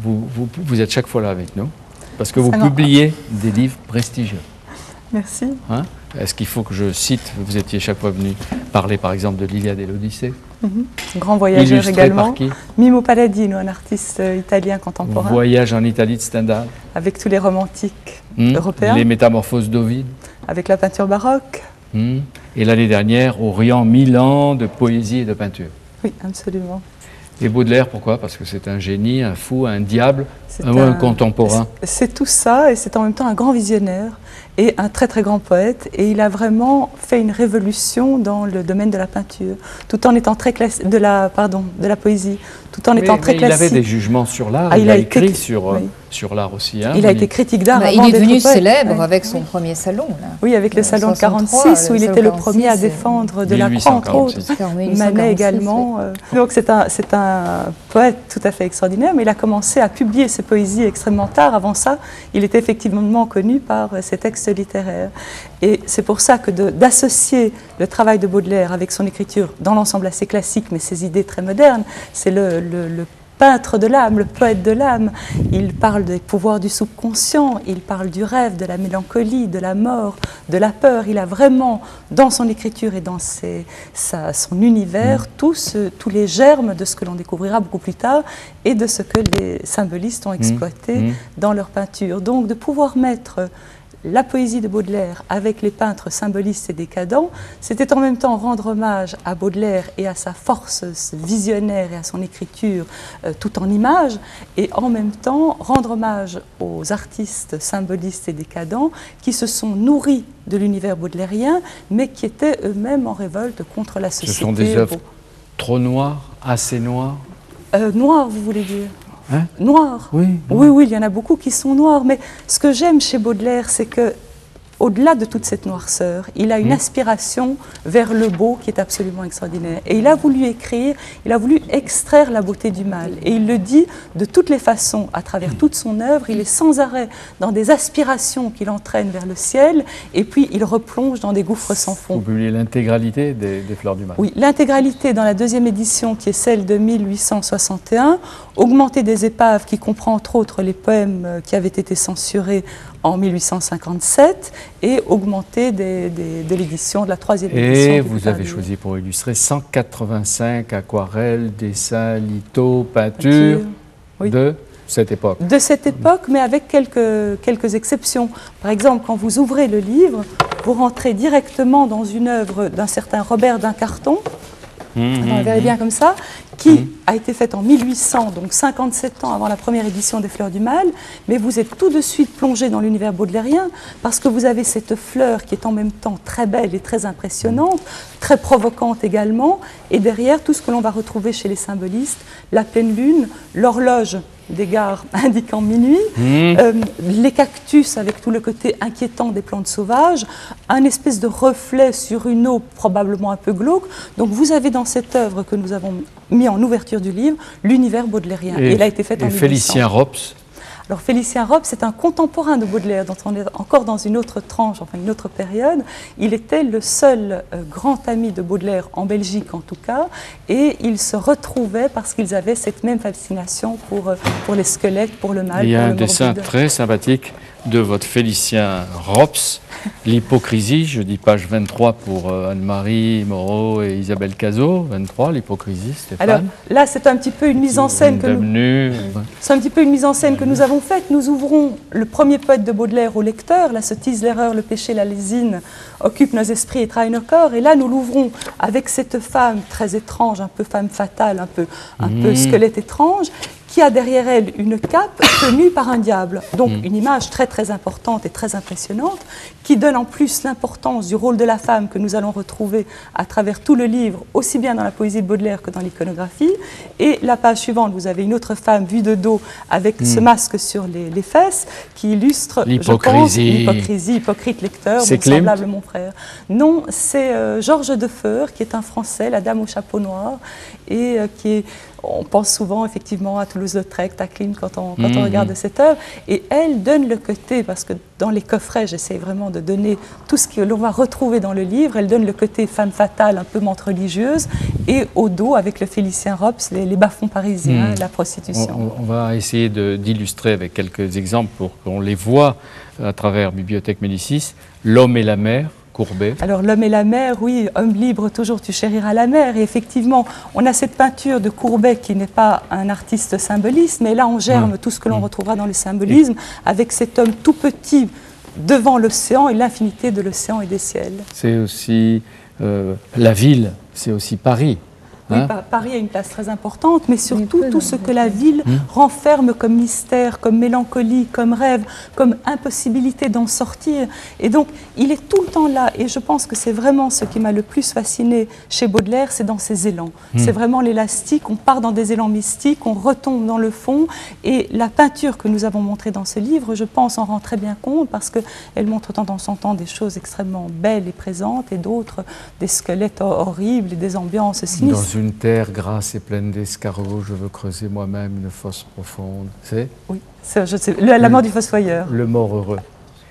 vous êtes chaque fois là avec nous, parce que vous publiez des livres prestigieux. Merci. Hein? Est-ce qu'il faut que je cite, vous étiez chaque fois venu parler par exemple de l'Iliade et l'Odyssée? Grand voyageur illustré également. Par qui? Mimo Palladino, un artiste italien contemporain. Voyage en Italie de Stendhal. Avec tous les romantiques européens. Les Métamorphoses d'Ovide. Avec la peinture baroque. Et l'année dernière, Orient, 1000 ans de poésie et de peinture. Oui, absolument. Et Baudelaire, pourquoi? Parce que c'est un génie, un fou, un diable, un contemporain. C'est tout ça, et c'est en même temps un grand visionnaire et un très très grand poète. Et il a vraiment fait une révolution dans le domaine de la peinture, tout en étant très classique, de la poésie, tout en étant très classique. Il avait des jugements sur l'art, il a écrit sur l'art aussi. Hein, il a été critique d'art. Il est devenu célèbre avec son premier salon. Là. Oui, avec le salon de 46, où il était le premier à défendre Delacroix, entre autres. Manet également. Donc c'est un poète tout à fait extraordinaire, mais il a commencé à publier ses poésies extrêmement tard. Avant ça, il était effectivement connu par ses textes littéraires. Et c'est pour ça que d'associer le travail de Baudelaire avec son écriture dans l'ensemble assez classique, mais ses idées très modernes, c'est le peintre de l'âme, le poète de l'âme. Il parle des pouvoirs du subconscient, il parle du rêve, de la mélancolie, de la mort, de la peur. Il a vraiment, dans son écriture et dans son univers, tous les germes de ce que l'on découvrira beaucoup plus tard et de ce que les symbolistes ont exploité dans leur peinture. Donc de pouvoir mettre la poésie de Baudelaire avec les peintres symbolistes et décadents, c'était en même temps rendre hommage à Baudelaire et à sa force visionnaire et à son écriture tout en images, et en même temps rendre hommage aux artistes symbolistes et décadents qui se sont nourris de l'univers baudelairien, mais qui étaient eux-mêmes en révolte contre la société. Ce sont des œuvres trop noires, assez noires? Noires, vous voulez dire? Hein? Noirs. Oui, oui, il y en a beaucoup qui sont noirs, mais ce que j'aime chez Baudelaire, c'est que au-delà de toute cette noirceur, il a une aspiration vers le beau qui est absolument extraordinaire. Et il a voulu écrire, il a voulu extraire la beauté du mal. Et il le dit de toutes les façons, à travers toute son œuvre, il est sans arrêt dans des aspirations qui l'entraînent vers le ciel, et puis il replonge dans des gouffres sans fond. Vous publiez l'intégralité des Fleurs du Mal? Oui, l'intégralité dans la deuxième édition, qui est celle de 1861, augmentée des épaves, qui comprend entre autres les poèmes qui avaient été censurés en 1857, et augmentée de l'édition, de la troisième édition. Et vous avez choisi pour illustrer 185 aquarelles, dessins, lithos, peintures de cette époque. De cette époque, mais avec quelques exceptions. Par exemple, quand vous ouvrez le livre, vous rentrez directement dans une œuvre d'un certain Robert Dincarton, on le verrait bien comme ça, qui a été faite en 1800, donc 57 ans avant la première édition des Fleurs du Mal, mais vous êtes tout de suite plongé dans l'univers baudelairien, parce que vous avez cette fleur qui est en même temps très belle et très impressionnante, très provocante également, et derrière tout ce que l'on va retrouver chez les symbolistes, la pleine lune, l'horloge des gares indiquant minuit, les cactus avec tout le côté inquiétant des plantes sauvages, un espèce de reflet sur une eau probablement un peu glauque. Donc vous avez dans cette œuvre que nous avons mis en ouverture du livre l'univers baudelairien. Et elle a été faite en 1800. Félicien Rops. Alors Félicien Rops, c'est un contemporain de Baudelaire, dont on est encore dans une autre tranche, enfin une autre période. Il était le seul grand ami de Baudelaire, en Belgique en tout cas, et ils se retrouvaient parce qu'ils avaient cette même fascination pour les squelettes, pour le mal. Il y a pour un dessin très sympathique de votre Félicien Rops, l'hypocrisie, je dis page 23 pour Anne-Marie Moreau et Isabelle Cazot, 23, l'hypocrisie, Stéphane. Alors là, c'est un petit peu une mise en scène que nous avons faite. Nous ouvrons le premier poète de Baudelaire au lecteur, la sottise, l'erreur, le péché, la lésine occupent nos esprits et trahissent nos corps, et là nous l'ouvrons avec cette femme très étrange, un peu femme fatale, un peu squelette étrange, qui a derrière elle une cape tenue par un diable. Donc une image très très importante et très impressionnante, qui donne en plus l'importance du rôle de la femme que nous allons retrouver à travers tout le livre, aussi bien dans la poésie de Baudelaire que dans l'iconographie. Et la page suivante, vous avez une autre femme vue de dos avec ce masque sur les fesses, qui illustre, l'hypocrisie, hypocrite lecteur, c'est mon semblable, mon frère. Non, c'est Georges Defeur, qui est un Français, la dame au chapeau noir, et qui est... On pense souvent effectivement à Toulouse-Lautrec, à Klimt quand on regarde cette œuvre. Et elle donne le côté, parce que dans les coffrets, j'essaie vraiment de donner tout ce que l'on va retrouver dans le livre. Elle donne le côté femme fatale, un peu menthe religieuse, et au dos, avec le Félicien Rops, les bas-fonds parisiens, la prostitution. On va essayer d'illustrer avec quelques exemples pour qu'on les voit à travers Bibliothèque Médicis. L'homme et la mer, Courbet. Alors l'homme et la mer, oui, homme libre, toujours tu chériras la mer. Et effectivement, on a cette peinture de Courbet qui n'est pas un artiste symboliste, mais là on germe tout ce que l'on retrouvera dans le symbolisme, avec cet homme tout petit devant l'océan et l'infinité de l'océan et des ciels. C'est aussi la ville, c'est aussi Paris. Oui, Paris a une place très importante, mais surtout tout ce que la ville renferme comme mystère, comme mélancolie, comme rêve, comme impossibilité d'en sortir. Et donc, il est tout le temps là. Et je pense que c'est vraiment ce qui m'a le plus fasciné chez Baudelaire, c'est dans ses élans. C'est vraiment l'élastique, on part dans des élans mystiques, on retombe dans le fond. Et la peinture que nous avons montrée dans ce livre, je pense, en rend très bien compte, parce qu'elle montre de temps en temps des choses extrêmement belles et présentes, et d'autres, des squelettes horribles et des ambiances sinistres. Une terre grasse et pleine d'escargots, je veux creuser moi-même une fosse profonde. C'est Oui, je sais, la mort du fossoyeur. Le mort heureux.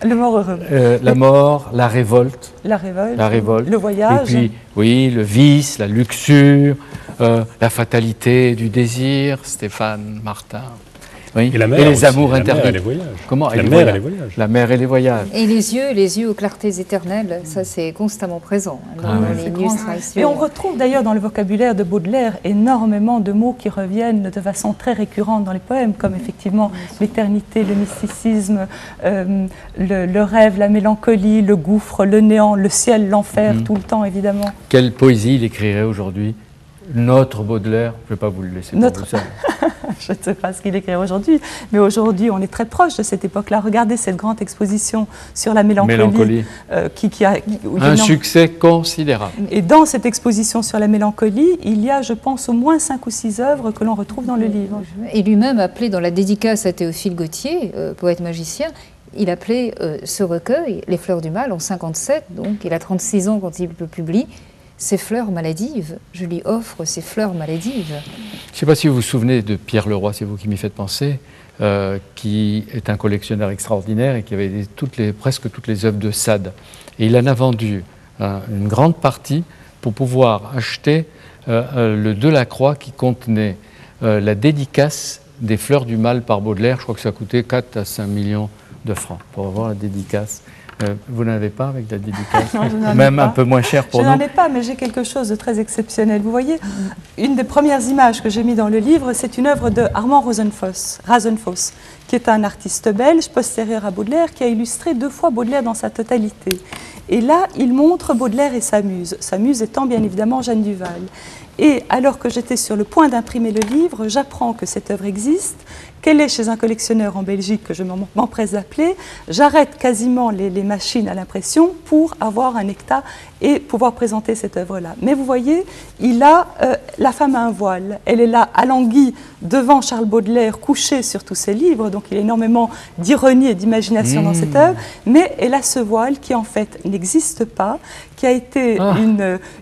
Le mort heureux. La mort, la révolte. La révolte. Le voyage. Et puis, oui, le vice, la luxure, la fatalité du désir, Stéphane Martin. Oui. Et la mer, et les aussi, amours la interdits. Mer et les voyages. Comment La mer et les voyages. La mer et les voyages. Et les yeux aux clartés éternelles, ça c'est constamment présent dans l'illustration. Et on retrouve d'ailleurs dans le vocabulaire de Baudelaire énormément de mots qui reviennent de façon très récurrente dans les poèmes, comme effectivement l'éternité, le mysticisme, le rêve, la mélancolie, le gouffre, le néant, le ciel, l'enfer, tout le temps évidemment. Quelle poésie il écrirait aujourd'hui? Notre Baudelaire, je ne vais pas vous le laisser pour vous ça. Je ne sais pas ce qu'il écrit aujourd'hui, mais aujourd'hui on est très proche de cette époque-là. Regardez cette grande exposition sur la mélancolie. Un succès considérable. Et dans cette exposition sur la mélancolie, il y a, je pense, au moins 5 ou 6 œuvres que l'on retrouve dans le livre. Et lui-même appelé dans la dédicace à Théophile Gautier, poète magicien, il appelait ce recueil, Les Fleurs du Mal, en 1957, donc il a 36 ans quand il le publie. Ces fleurs maladives, je lui offre ces fleurs maladives. Je ne sais pas si vous vous souvenez de Pierre Leroy, c'est vous qui m'y faites penser, qui est un collectionneur extraordinaire et qui avait presque toutes les œuvres de Sade. Et il en a vendu une grande partie pour pouvoir acheter le Delacroix qui contenait la dédicace des Fleurs du Mal par Baudelaire. Je crois que ça coûtait 4 à 5 millions de francs pour avoir la dédicace. Vous n'en avez pas avec la dédicace? Non, même un peu moins cher pour nous. Je n'en ai pas, mais j'ai quelque chose de très exceptionnel. Vous voyez, une des premières images que j'ai mises dans le livre, c'est une œuvre de Armand Rasenfoss, qui est un artiste belge postérieur à Baudelaire, qui a illustré 2 fois Baudelaire dans sa totalité. Et là, il montre Baudelaire et sa muse étant bien évidemment Jeanne Duval. Et alors que j'étais sur le point d'imprimer le livre, j'apprends que cette œuvre existe, qu'elle est chez un collectionneur en Belgique que je m'empresse d'appeler. J'arrête quasiment les machines à l'impression pour avoir un hectare et pouvoir présenter cette œuvre-là. Mais vous voyez, la femme a un voile. Elle est là, alanguie, devant Charles Baudelaire, couchée sur tous ses livres. Donc il y a énormément d'ironie et d'imagination dans cette œuvre. Mais elle a ce voile qui en fait n'existe pas, qui a été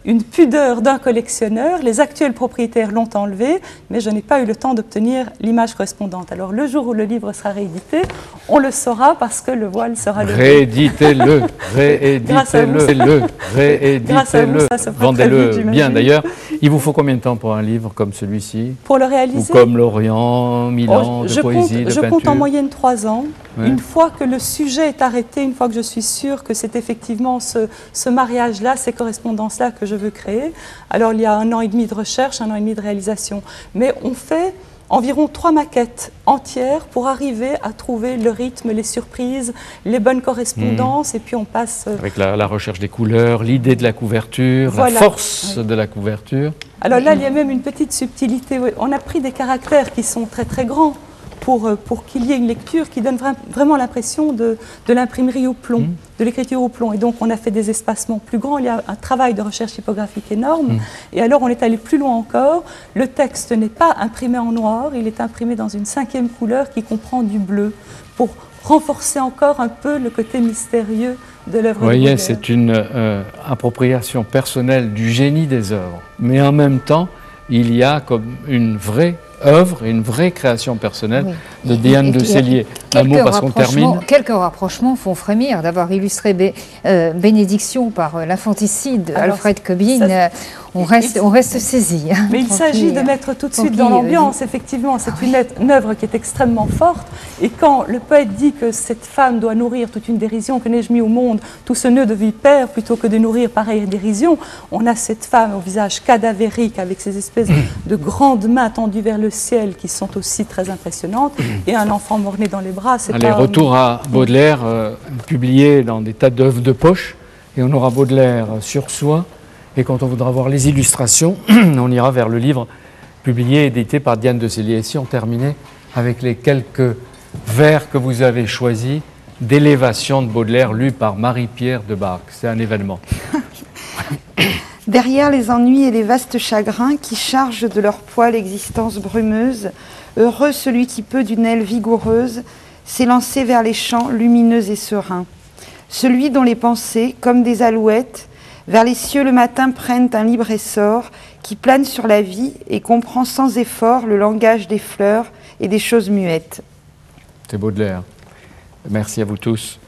une pudeur d'un collectionneur. Les actuels propriétaires l'ont enlevé, mais je n'ai pas eu le temps d'obtenir l'image correspondante. Alors le jour où le livre sera réédité, on le saura parce que le voile sera levé. Rééditez-le, rééditez-le, rééditez-le, vendez-le bien d'ailleurs. Il vous faut combien de temps pour un livre comme celui-ci? Pour le réaliser? Ou comme Lorient, Milan, de poésie, de peinture? Je compte en moyenne 3 ans. Ouais. Une fois que le sujet est arrêté, une fois que je suis sûre que c'est effectivement ce mariage-là, ces correspondances-là que je veux créer, alors il y a 1 an et demi de recherche, 1 an et demi de réalisation. Mais on fait environ 3 maquettes entières pour arriver à trouver le rythme, les surprises, les bonnes correspondances, et puis on passe... Avec la recherche des couleurs, l'idée de la couverture, voilà. La force de la couverture. Alors là, il y a même une petite subtilité. On a pris des caractères qui sont très très grands pour qu'il y ait une lecture qui donne vraiment l'impression de l'imprimerie au plomb, de l'écriture au plomb. Et donc on a fait des espacements plus grands, il y a un travail de recherche typographique énorme. Et alors on est allé plus loin encore, le texte n'est pas imprimé en noir, il est imprimé dans une 5e couleur qui comprend du bleu, pour renforcer encore un peu le côté mystérieux de l'œuvre de Baudelaire. Vous voyez, c'est une appropriation personnelle du génie des œuvres, mais en même temps, il y a comme une vraie œuvre et une vraie création personnelle de Diane de Sellier. Un mot parce qu'on termine. Quelques rapprochements font frémir d'avoir illustré Bénédiction par l'infanticide Alfred Cobbin. On reste saisi. Mais il s'agit de mettre tout de suite dans l'ambiance, effectivement. C'est une œuvre qui est extrêmement forte. Et quand le poète dit que cette femme doit nourrir toute une dérision, que n'ai-je mis au monde tout ce nœud de vipère, plutôt que de nourrir pareille dérision, on a cette femme au visage cadavérique, avec ces espèces de grandes mains tendues vers le ciel, qui sont aussi très impressionnantes, et un enfant mort-né dans les bras. Allez, retour à Baudelaire, publié dans des tas d'œuvres de poche, et on aura Baudelaire sur soi. Et quand on voudra voir les illustrations, on ira vers le livre publié et édité par Diane de Sellier. Et si on terminait avec les quelques vers que vous avez choisis d'élévation de Baudelaire, lus par Marie-Pierre de Barque. C'est un événement. Derrière les ennuis et les vastes chagrins qui chargent de leur poids l'existence brumeuse, heureux celui qui peut d'une aile vigoureuse s'élancer vers les champs lumineux et sereins. Celui dont les pensées, comme des alouettes, vers les cieux le matin prennent un libre essor qui plane sur la vie et comprend sans effort le langage des fleurs et des choses muettes. C'est Baudelaire. Merci à vous tous.